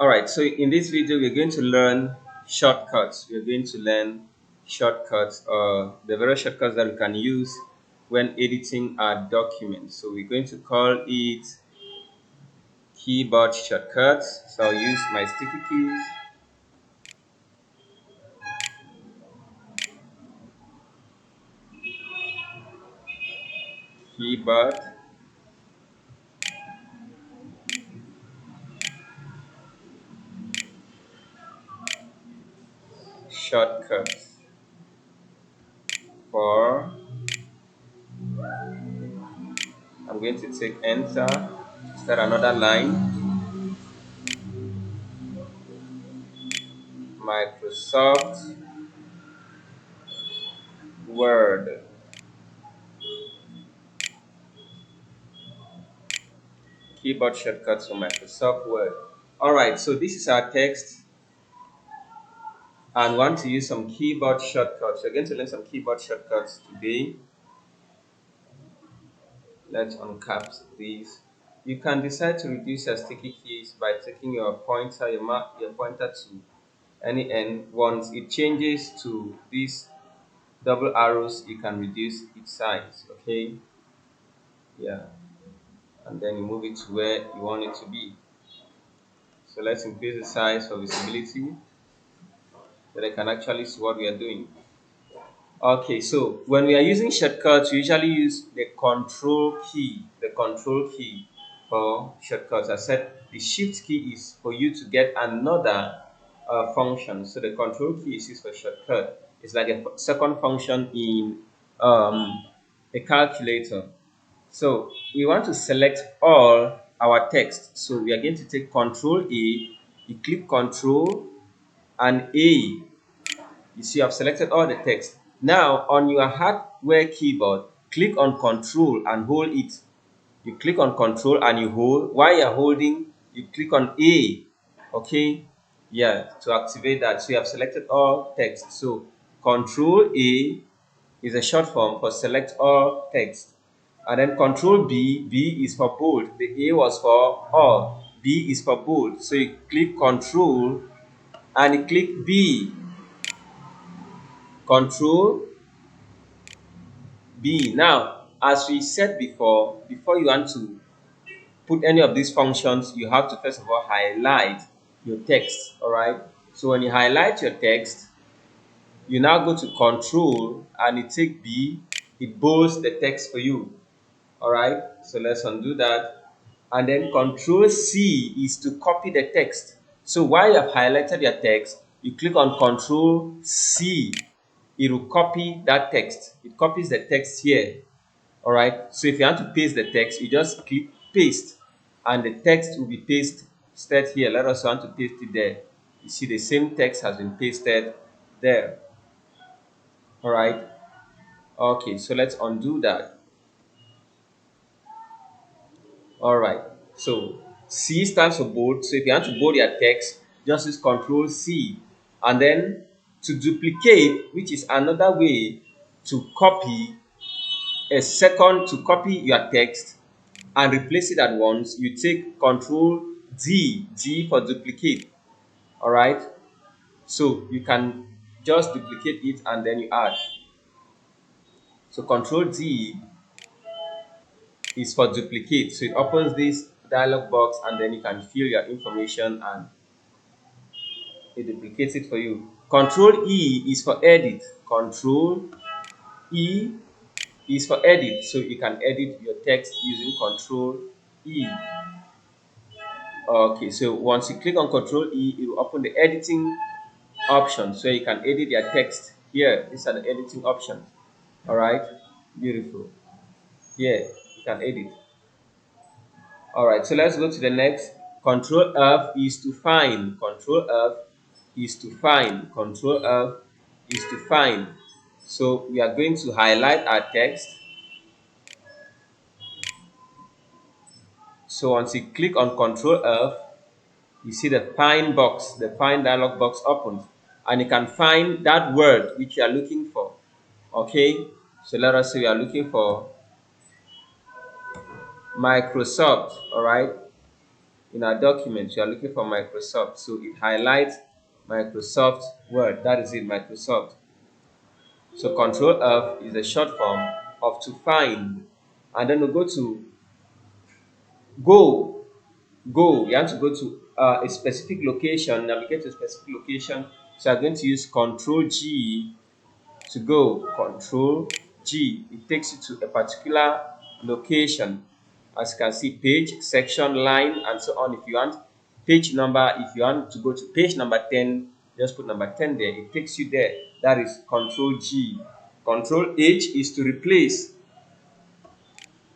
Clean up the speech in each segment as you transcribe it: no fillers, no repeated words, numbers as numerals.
Alright, so in this video we're going to learn shortcuts. We're going to learn shortcuts, the various shortcuts that we can use when editing our documents. So we're going to call it keyboard shortcuts. So I'll use my sticky keys. Keyboard shortcuts for, I'm going to take enter, start another line, Microsoft Word. Keyboard shortcuts for Microsoft Word. Alright, so this is our text and want to use some keyboard shortcuts. We're going to learn some keyboard shortcuts today. Let's uncap these. You can decide to reduce your sticky keys by taking your pointer, your pointer to any end. Once it changes to these double arrows, you can reduce its size. Okay, yeah, and then you move it to where you want it to be. So let's increase the size for visibility so they can actually see what we are doing. Okay, so when we are using shortcuts, we usually use the control key. The control key for shortcuts. I said the shift key is for you to get another function. So the control key is used for shortcut. It's like a second function in a calculator. So we want to select all our text. So we are going to take Ctrl A. You click Ctrl and A. You see, I've selected all the text. Now, on your hardware keyboard, click on Control and hold it. You click on Control and you hold. While you're holding, you click on A. Okay? Yeah, to activate that. So you have selected all text. So Control A is a short form for select all text. And then Control B, B is for bold. The A was for all. B is for bold. So you click Control and you click B. Control B. Now, as we said before you want to put any of these functions, you have to first of all highlight your text. All right. So when you highlight your text, you now go to Control and you take B. It bolds the text for you. All right. So let's undo that. And then Ctrl C is to copy the text. So while you have highlighted your text, you click on Ctrl C. It will copy that text. It copies the text here. All right. So if you want to paste the text, you just click paste, and the text will be pasted here. Let us want to paste it there. You see the same text has been pasted there. All right. Okay. So let's undo that. All right. So C stands for bold. So if you want to bold your text, just use Ctrl C, and then to duplicate, which is another way to copy to copy your text and replace it at once, you take Ctrl D for duplicate. All right. So you can just duplicate it and then you add. So Ctrl D is for duplicate. So it opens this dialog box and then you can fill your information and it duplicates it for you. Ctrl E is for edit. Ctrl E is for edit. So you can edit your text using Ctrl E. Okay, so once you click on Ctrl E, it will open the editing options, so you can edit your text here. These are the editing options. All right, beautiful. Here you can edit. All right, so let's go to the next. Ctrl F is to find. Ctrl F is to find. Ctrl F is to find. So we are going to highlight our text. So once you click on Ctrl F, you see the find box, the find dialog box opens, and you can find that word which you are looking for. Okay, so let us say we are looking for Microsoft. All right, in our document, you are looking for Microsoft, so it highlights Microsoft Word. That is it, Microsoft. So Ctrl F is a short form of to find, and then we go to go. Go. You have to go to a specific location, navigate to a specific location. So I'm going to use Ctrl G to go. Ctrl G. It takes you to a particular location. As you can see, page, section, line, and so on. If you want page number, if you want to go to page number 10, just put number 10 there. It takes you there. That is Ctrl G. Ctrl H is to replace.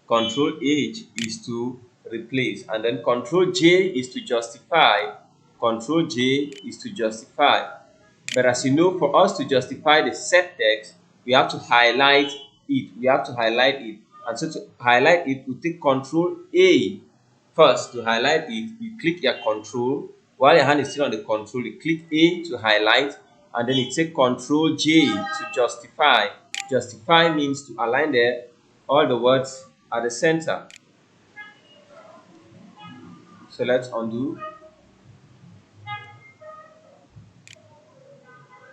Ctrl H is to replace, and then Ctrl J is to justify. Ctrl J is to justify. But as you know, for us to justify the set text, we have to highlight it. We have to highlight it. And so to highlight it, we take Ctrl A first. To highlight it, you click your Control. While your hand is still on the Control, you click A to highlight, and then you take Ctrl J to justify. Justify means to align all the words at the center. So let's undo.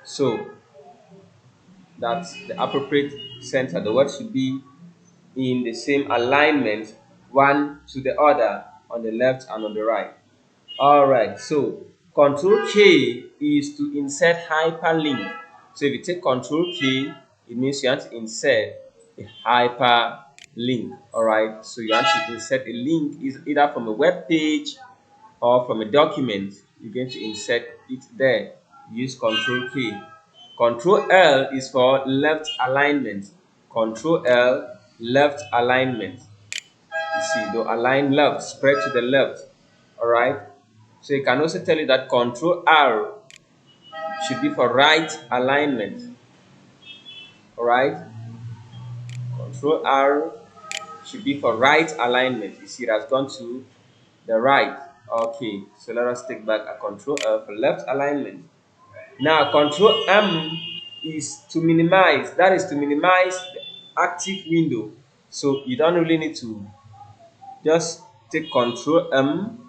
So that's the appropriate center. The word should be in the same alignment, one to the other, on the left and on the right. All right, so Control K is to insert hyperlink. So if you take Control K, it means you want to insert a hyperlink. All right, so you want to insert a link is either from a web page or from a document. You're going to insert it there. Use Control K. Control L is for left alignment. Control L, left alignment. You see, the align left, spread to the left. All right. So you can also tell you that Control R should be for right alignment. All right. Control R should be for right alignment. You see, it has gone to the right. Okay. So let us take back a Control L for left alignment. Now, Control M is to minimize. That is to minimize the active window. So you don't really need to just take Control M.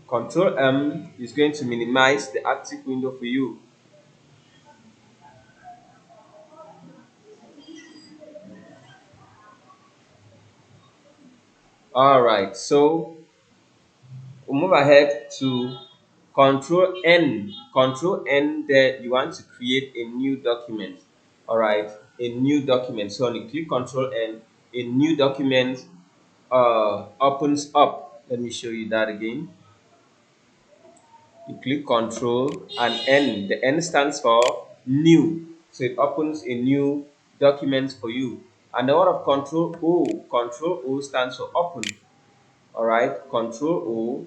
Control M is going to minimize the active window for you. All right, so we'll move ahead to Control N. Control N, there you want to create a new document. All right, a new document. So when you click Control N, a new document opens up. Let me show you that again. You click Control and N. The N stands for new. So it opens a new document for you. And the word of Control O. Control O stands for open. All right, Control O.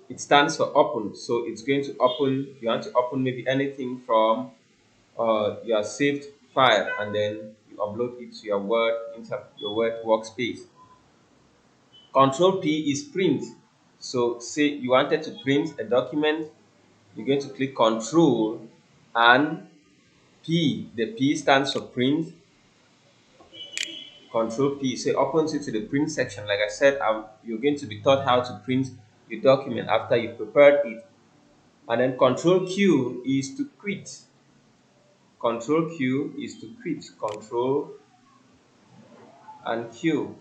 It stands for open. So it's going to open. You want to open maybe anything from your saved file, and then you upload it to your Word workspace. Control P is print. So say you wanted to print a document, you're going to click Control and P. The P stands for print. Control P. So it opens it to the print section. Like I said, you're going to be taught how to print your document after you've prepared it. And then Control Q is to quit. Control Q is to quit. Control and Q.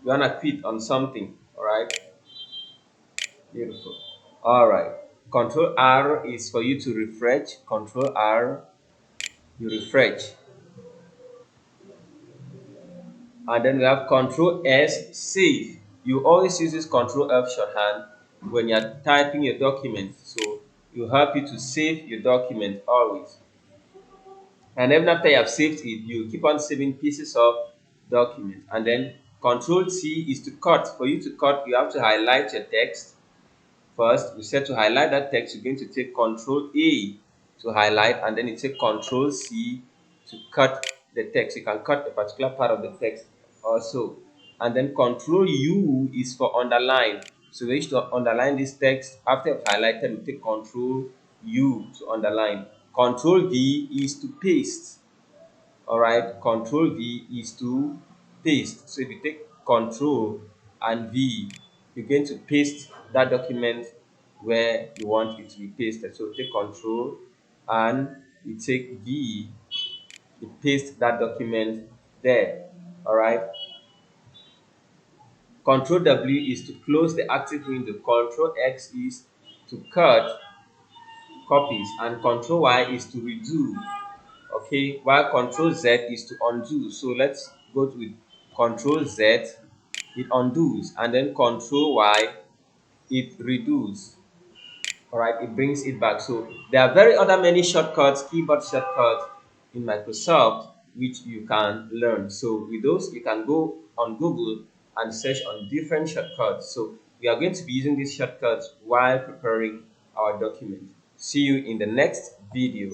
You wanna quit on something, all right? Beautiful. All right. Control R is for you to refresh. Control R, you refresh. And then we have Control S, save. You always use this Control F shorthand when you're typing your document. So it will help you to save your document always. And even after you have saved it, you keep on saving pieces of document. And then Control C is to cut. For you to cut, you have to highlight your text. First, we said to highlight that text, you're going to take Ctrl A to highlight, and then you take Ctrl C to cut the text. You can cut a particular part of the text also. And then Ctrl U is for underline. So we wish to underline this text. After you've highlighted, we take Ctrl U to underline. Ctrl V is to paste. All right, Ctrl V is to paste. So if you take Ctrl and V, you're going to paste that document where you want it to be pasted. So take Ctrl and you take V, you paste that document there. All right. Ctrl W is to close the active window. Ctrl X is to cut copies, and Ctrl Y is to redo. Okay, while Ctrl Z is to undo. So let's go with Ctrl Z, it undoes, and then Ctrl Y, it redoes. All right, it brings it back. So there are very other many shortcuts, keyboard shortcuts in Microsoft which you can learn. So with those, you can go on Google and search on different shortcuts. So we are going to be using these shortcuts while preparing our document. See you in the next video.